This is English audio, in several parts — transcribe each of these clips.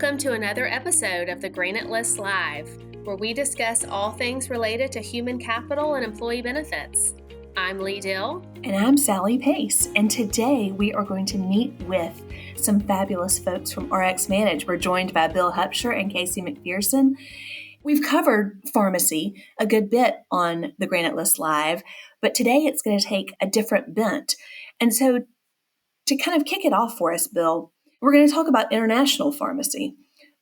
Welcome to another episode of the Granite List Live, where we discuss all things related to human capital and employee benefits. I'm Lee Dill. And I'm Sally Pace. And today we are going to meet with some fabulous folks from RxManage. We're joined by Bill Hepscher and Casey MacPherson. We've covered pharmacy a good bit on the Granite List Live, but today it's going to take a different bent. And so to kind of kick it off for us, Bill, we're going to talk about international pharmacy.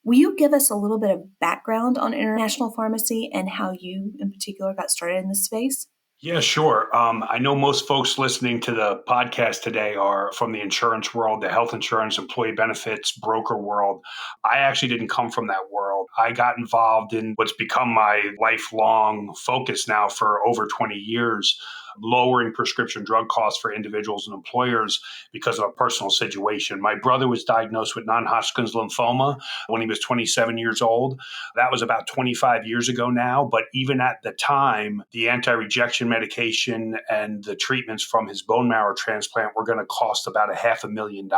Will you give us a little bit of background on international pharmacy and how you in particular got started in this space? Yeah, sure. I know most folks listening to the podcast today are from the insurance world, the health insurance, employee benefits, broker world. I actually didn't come from that world. I got involved in what's become my lifelong focus now for over 20 years, lowering prescription drug costs for individuals and employers because of a personal situation. My brother was diagnosed with non-Hodgkin's lymphoma when he was 27 years old. That was about 25 years ago now. But even at the time, the anti-rejection medication and the treatments from his bone marrow transplant were going to cost about $500,000.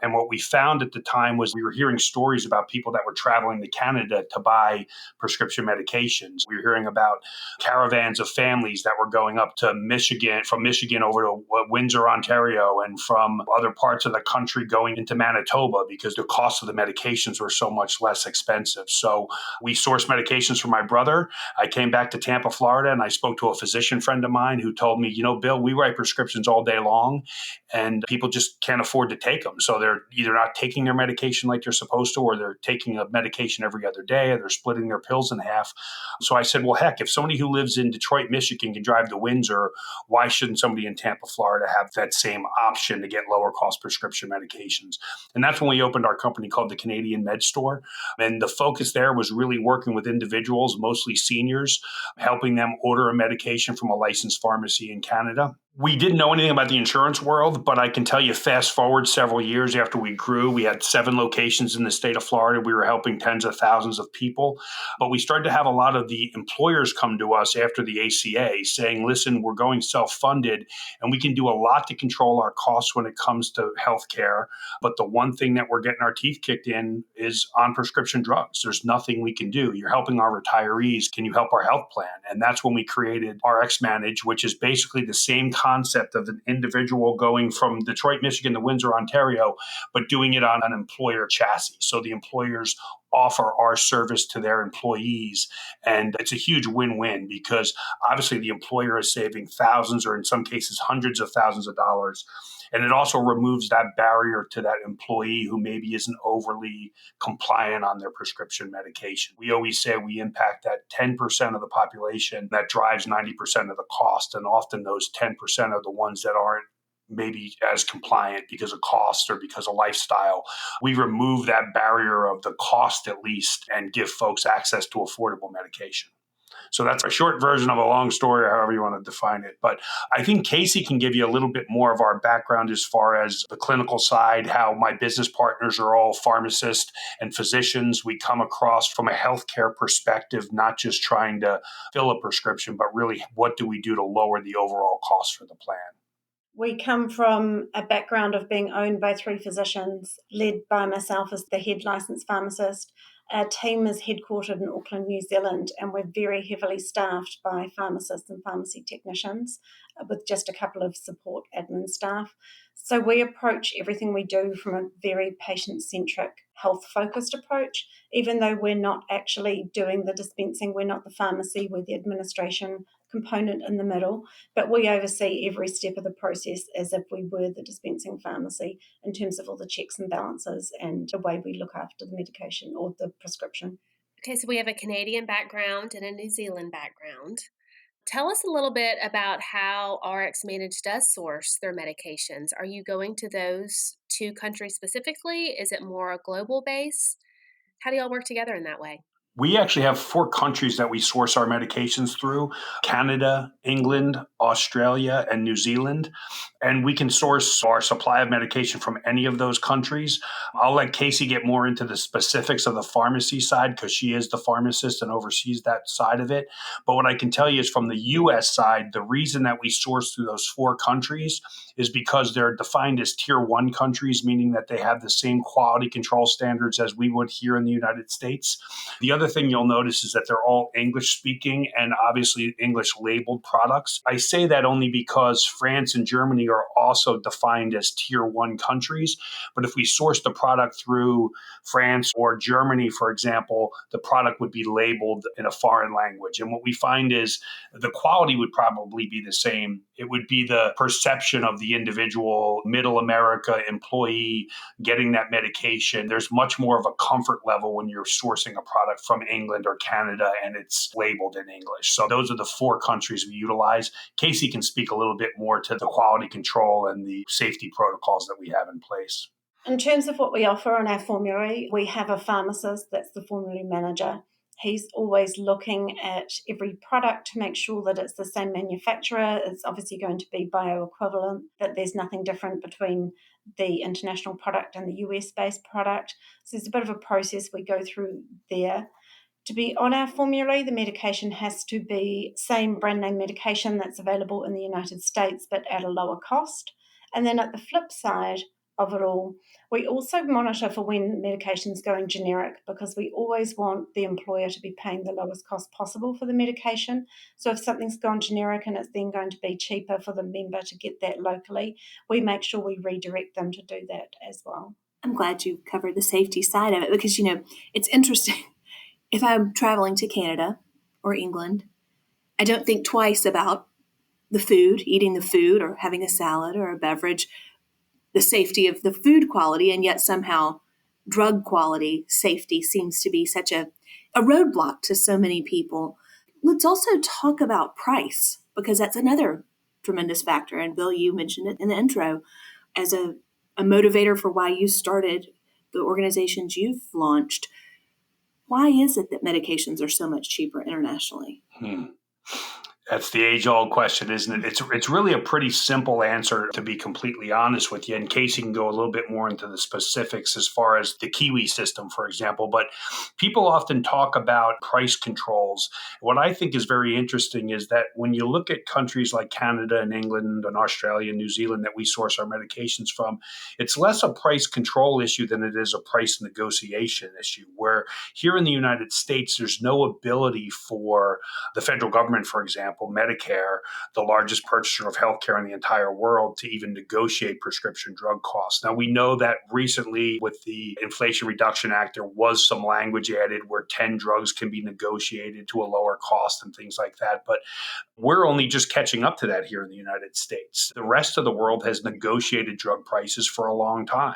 And what we found at the time was we were hearing stories about people that were traveling to Canada to buy prescription medications. We were hearing about caravans of families that were going up to Michigan, from Michigan over to Windsor, Ontario, and from other parts of the country going into Manitoba because the cost of the medications were so much less expensive. So we sourced medications for my brother. I came back to Tampa, Florida, and I spoke to a physician friend of mine who told me, Bill, we write prescriptions all day long and people just can't afford to take them. So they're either not taking their medication like they're supposed to, or they're taking a medication every other day, or they're splitting their pills in half. So I said, well, heck, if somebody who lives in Detroit, Michigan can drive to Windsor, why shouldn't somebody in Tampa, Florida have that same option to get lower cost prescription medications? And that's when we opened our company called the Canadian Med Store. And the focus there was really working with individuals, mostly seniors, helping them order a medication from a licensed pharmacy in Canada. We didn't know anything about the insurance world, but I can tell you fast forward several years after we grew, we had 7 locations in the state of Florida. We were helping tens of thousands of people. But we started to have a lot of the employers come to us after the ACA saying, listen, we're going self-funded and we can do a lot to control our costs when it comes to healthcare. But the one thing that we're getting our teeth kicked in is on prescription drugs. There's nothing we can do. You're helping our retirees. Can you help our health plan? And that's when we created RxManage, which is basically the same concept of an individual going from Detroit, Michigan to Windsor, Ontario, but doing it on an employer chassis. So the employers offer our service to their employees. And it's a huge win-win because obviously the employer is saving thousands or in some cases hundreds of thousands of dollars. And it also removes that barrier to that employee who maybe isn't overly compliant on their prescription medication. We always say we impact that 10% of the population that drives 90% of the cost. And often those 10% are the ones that aren't maybe as compliant because of cost or because of lifestyle. We remove that barrier of the cost at least and give folks access to affordable medication. So that's a short version of a long story, however you want to define it. But I think Casey can give you a little bit more of our background as far as the clinical side, how my business partners are all pharmacists and physicians. We come across from a healthcare perspective, not just trying to fill a prescription, but really what do we do to lower the overall cost for the plan? We come from a background of being owned by 3 physicians, led by myself as the head licensed pharmacist. Our team is headquartered in Auckland, New Zealand, and we're very heavily staffed by pharmacists and pharmacy technicians with just a couple of support admin staff. So we approach everything we do from a very patient-centric, health-focused approach. Even though we're not actually doing the dispensing, we're not the pharmacy, we're the administration component in the middle, but we oversee every step of the process as if we were the dispensing pharmacy in terms of all the checks and balances and the way we look after the medication or the prescription. Okay, so we have a Canadian background and a New Zealand background. Tell us a little bit about how RxManage does source their medications. Are you going to those 2 countries specifically? Is it more a global base? How do y'all work together in that way? We actually have 4 countries that we source our medications through: Canada, England, Australia, and New Zealand. And we can source our supply of medication from any of those countries. I'll let Casey get more into the specifics of the pharmacy side because she is the pharmacist and oversees that side of it. But what I can tell you is from the US side, the reason that we source through those 4 countries is because they're defined as tier 1 countries, meaning that they have the same quality control standards as we would here in the United States. The other thing you'll notice is that they're all English speaking and obviously English labeled products. I say that only because France and Germany are also defined as tier 1 countries. But if we source the product through France or Germany, for example, the product would be labeled in a foreign language. And what we find is the quality would probably be the same. It would be the perception of the individual middle America employee getting that medication. There's much more of a comfort level when you're sourcing a product from England or Canada and it's labeled in English. So those are the 4 countries we utilize. Casey can speak a little bit more to the quality control and the safety protocols that we have in place. In terms of what we offer on our formulary, we have a pharmacist that's the formulary manager. He's always looking at every product to make sure that it's the same manufacturer. It's obviously going to be bioequivalent, that there's nothing different between the international product and the US-based product. So there's a bit of a process we go through there. To be on our formulary, the medication has to be same brand name medication that's available in the United States, but at a lower cost. And then at the flip side of it all, we also monitor for when medication's going generic, because we always want the employer to be paying the lowest cost possible for the medication. So if something's gone generic and it's then going to be cheaper for the member to get that locally, we make sure we redirect them to do that as well. I'm glad you covered the safety side of it because, it's interesting. If I'm traveling to Canada or England, I don't think twice about the food, eating the food or having a salad or a beverage, the safety of the food quality, and yet somehow drug quality safety seems to be such a roadblock to so many people. Let's also talk about price, because that's another tremendous factor. And Bill, you mentioned it in the intro as a motivator for why you started the organizations you've launched. Why is it that medications are so much cheaper internationally? That's the age-old question, isn't it? It's really a pretty simple answer, to be completely honest with you. And Casey can go a little bit more into the specifics as far as the Kiwi system, for example. But people often talk about price controls. What I think is very interesting is that when you look at countries like Canada and England and Australia and New Zealand that we source our medications from, it's less a price control issue than it is a price negotiation issue, where here in the United States, there's no ability for the federal government, for example, Medicare, the largest purchaser of healthcare in the entire world, to even negotiate prescription drug costs. Now, we know that recently with the Inflation Reduction Act, there was some language added where 10 drugs can be negotiated to a lower cost and things like that. But we're only just catching up to that here in the United States. The rest of the world has negotiated drug prices for a long time.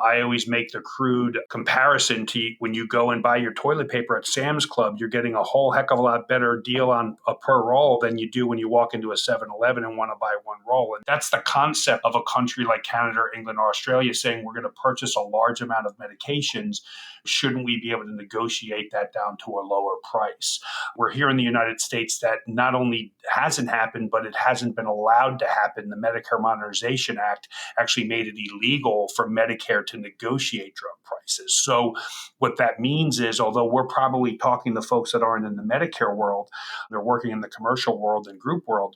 I always make the crude comparison to when you go and buy your toilet paper at Sam's Club, you're getting a whole heck of a lot better deal on a per roll than you do when you walk into a 7-Eleven and want to buy one roll. And that's the concept of a country like Canada or England or Australia saying we're going to purchase a large amount of medications. Shouldn't we be able to negotiate that down to a lower price? We're here in the United States that not only hasn't happened, but it hasn't been allowed to happen. The Medicare Modernization Act actually made it illegal for Medicare to negotiate drug prices. So what that means is, although we're probably talking to folks that aren't in the Medicare world, they're working in the commercial world and group world,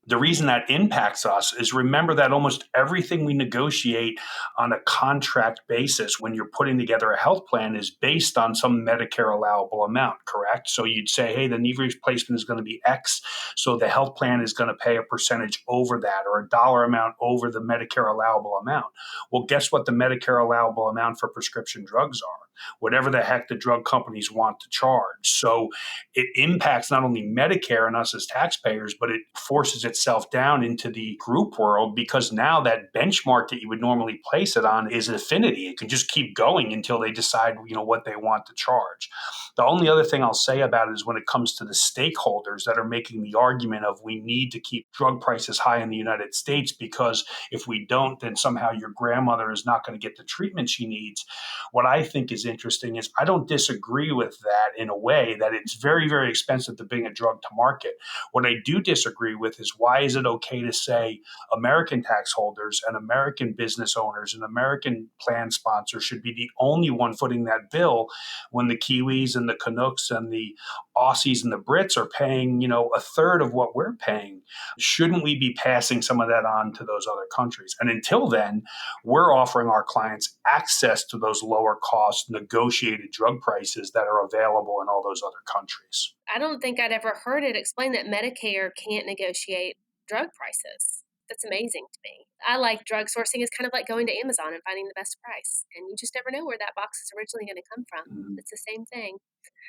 the reason that impacts us is remember that almost everything we negotiate on a contract basis when you're putting together a health plan is based on some Medicare allowable amount, correct? So you'd say, hey, the knee replacement is going to be X, so the health plan is going to pay a percentage over that or a dollar amount over the Medicare allowable amount. Well, guess what the Medicare allowable amount for prescription drugs are? Whatever the heck the drug companies want to charge. So it impacts not only Medicare and us as taxpayers, but it forces its itself down into the group world because now that benchmark that you would normally place it on is affinity. It can just keep going until they decide, what they want to charge. The only other thing I'll say about it is when it comes to the stakeholders that are making the argument of we need to keep drug prices high in the United States because if we don't, then somehow your grandmother is not going to get the treatment she needs. What I think is interesting is I don't disagree with that in a way that it's very, very expensive to bring a drug to market. What I do disagree with is why is it okay to say American tax holders and American business owners and American plan sponsors should be the only one footing that bill when the Kiwis and the Canucks and the Aussies and the Brits are paying, a third of what we're paying. Shouldn't we be passing some of that on to those other countries? And until then, we're offering our clients access to those lower cost negotiated drug prices that are available in all those other countries. I don't think I'd ever heard it explained that Medicare can't negotiate drug prices. That's amazing to me. I like drug sourcing is kind of like going to Amazon and finding the best price. And you just never know where that box is originally going to come from. It's the same thing.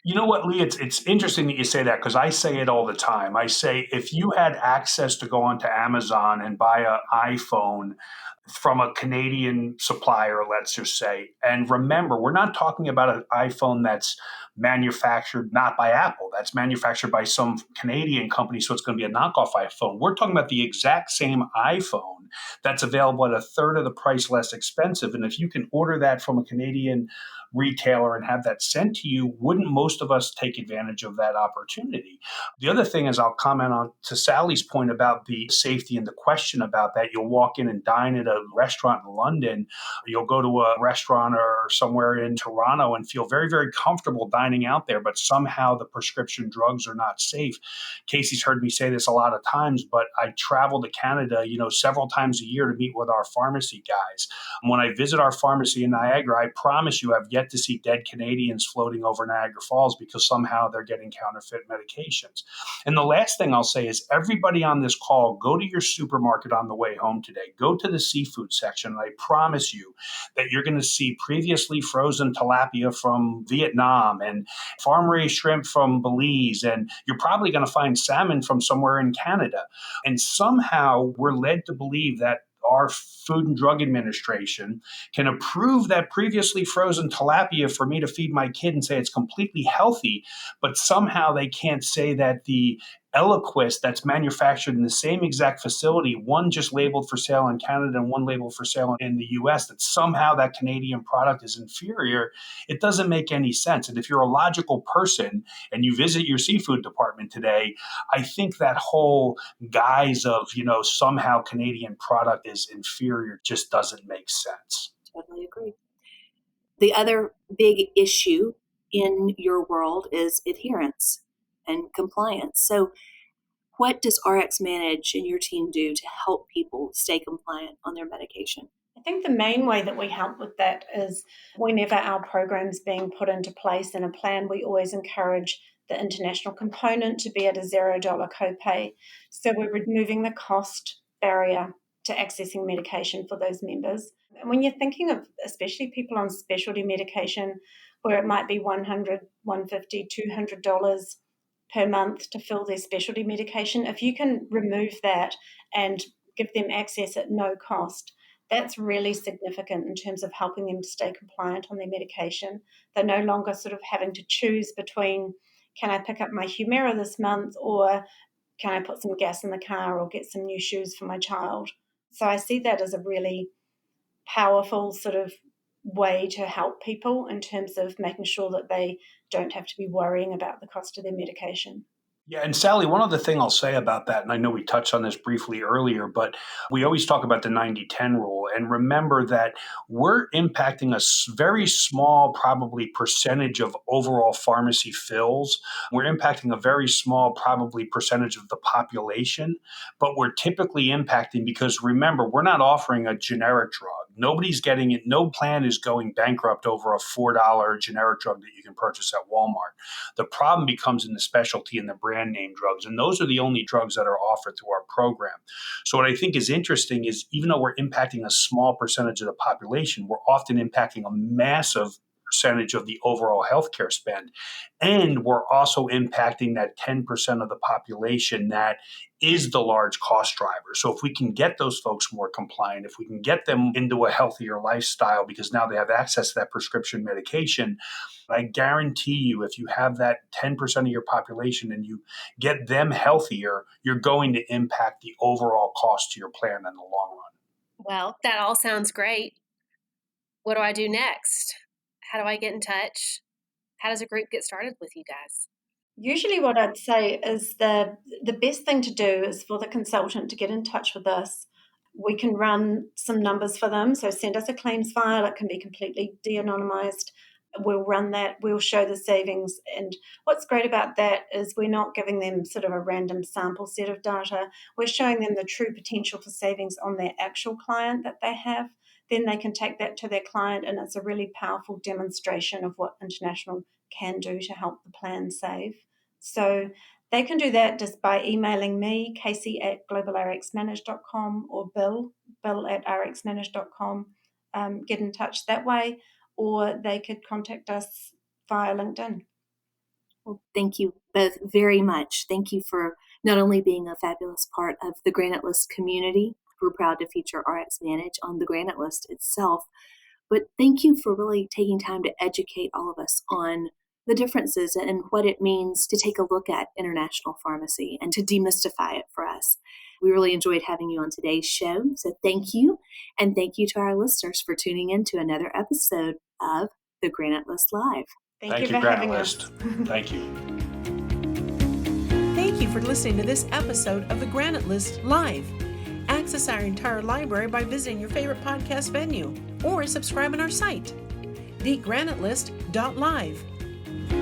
You know what, Lee? It's interesting that you say that because I say it all the time. I say if you had access to go onto Amazon and buy an iPhone from a Canadian supplier, let's just say, and remember, we're not talking about an iPhone that's manufactured not by Apple. That's manufactured by some Canadian company, so it's going to be a knockoff iPhone. We're talking about the exact same iPhone that's available at a third of the price less expensive. And if you can order that from a Canadian retailer and have that sent to you, wouldn't most of us take advantage of that opportunity? The other thing is I'll comment on to Sally's point about the safety and the question about that. You'll walk in and dine at a restaurant in London. You'll go to a restaurant or somewhere in Toronto and feel very, very comfortable dining out there, but somehow the prescription drugs are not safe. Casey's heard me say this a lot of times, but I travel to Canada, several times a year to meet with our pharmacy guys. When I visit our pharmacy in Niagara, I promise you I've yet to see dead Canadians floating over Niagara Falls because somehow they're getting counterfeit medications. And the last thing I'll say is everybody on this call, go to your supermarket on the way home today. Go to the seafood section, and I promise you that you're going to see previously frozen tilapia from Vietnam and farm-raised shrimp from Belize, and you're probably going to find salmon from somewhere in Canada. And somehow we're led to believe that our Food and Drug Administration can approve that previously frozen tilapia for me to feed my kid and say it's completely healthy, but somehow they can't say that the Eliquis that's manufactured in the same exact facility, one just labeled for sale in Canada and one labeled for sale in the US, that somehow that Canadian product is inferior. It doesn't make any sense. And if you're a logical person and you visit your seafood department today, I think that whole guise of, somehow Canadian product is inferior just doesn't make sense. Totally agree. The other big issue in your world is adherence and compliance. So what does RxManage and your team do to help people stay compliant on their medication? I think the main way that we help with that is whenever our program's being put into place in a plan, we always encourage the international component to be at a $0 copay. So we're removing the cost barrier to accessing medication for those members. And when you're thinking of especially people on specialty medication where it might be $100, $150, $200 per month to fill their specialty medication, if you can remove that and give them access at no cost, that's really significant in terms of helping them to stay compliant on their medication. They're no longer sort of having to choose between, can I pick up my Humira this month, or can I put some gas in the car or get some new shoes for my child? So I see that as a really powerful sort of way to help people in terms of making sure that they don't have to be worrying about the cost of their medication. Yeah, and Sally, one other thing I'll say about that, and I know we touched on this briefly earlier, but we always talk about the 90-10 rule. And remember that we're impacting a very small, probably percentage of overall pharmacy fills. We're impacting a very small, probably percentage of the population, but we're typically impacting because remember, we're not offering a generic drug. Nobody's getting it. No plan is going bankrupt over a $4 generic drug that you can purchase at Walmart. The problem becomes in the specialty and the brand name drugs, and those are the only drugs that are offered through our program. So what I think is interesting is even though we're impacting a small percentage of the population, we're often impacting a massive percentage of the overall healthcare spend. And we're also impacting that 10% of the population that is the large cost driver. So if we can get those folks more compliant, if we can get them into a healthier lifestyle because now they have access to that prescription medication, I guarantee you, if you have that 10% of your population and you get them healthier, you're going to impact the overall cost to your plan in the long run. Well, that all sounds great. What do I do next? How do I get in touch? How does a group get started with you guys? Usually what I'd say is the best thing to do is for the consultant to get in touch with us. We can run some numbers for them. So send us a claims file. It can be completely de-anonymized. We'll run that. We'll show the savings. And what's great about that is we're not giving them sort of a random sample set of data. We're showing them the true potential for savings on their actual client that they have. Then they can take that to their client, and it's a really powerful demonstration of what International can do to help the plan save. So they can do that just by emailing me, Casey@globalrxmanage.com, or Bill@rxmanage.com. Get in touch that way, or they could contact us via LinkedIn. Well, thank you both very much. Thank you for not only being a fabulous part of the Granite List community. We're proud to feature RxManage on the Granite List itself, but thank you for really taking time to educate all of us on the differences and what it means to take a look at international pharmacy and to demystify it for us. We really enjoyed having you on today's show, so thank you. And thank you to our listeners for tuning in to another episode of the Granite List Live. Thank you for Granite having List. us. Thank you. Thank you for listening to this episode of the Granite List Live. Access our entire library by visiting your favorite podcast venue or subscribe on our site, thegranitelist.live.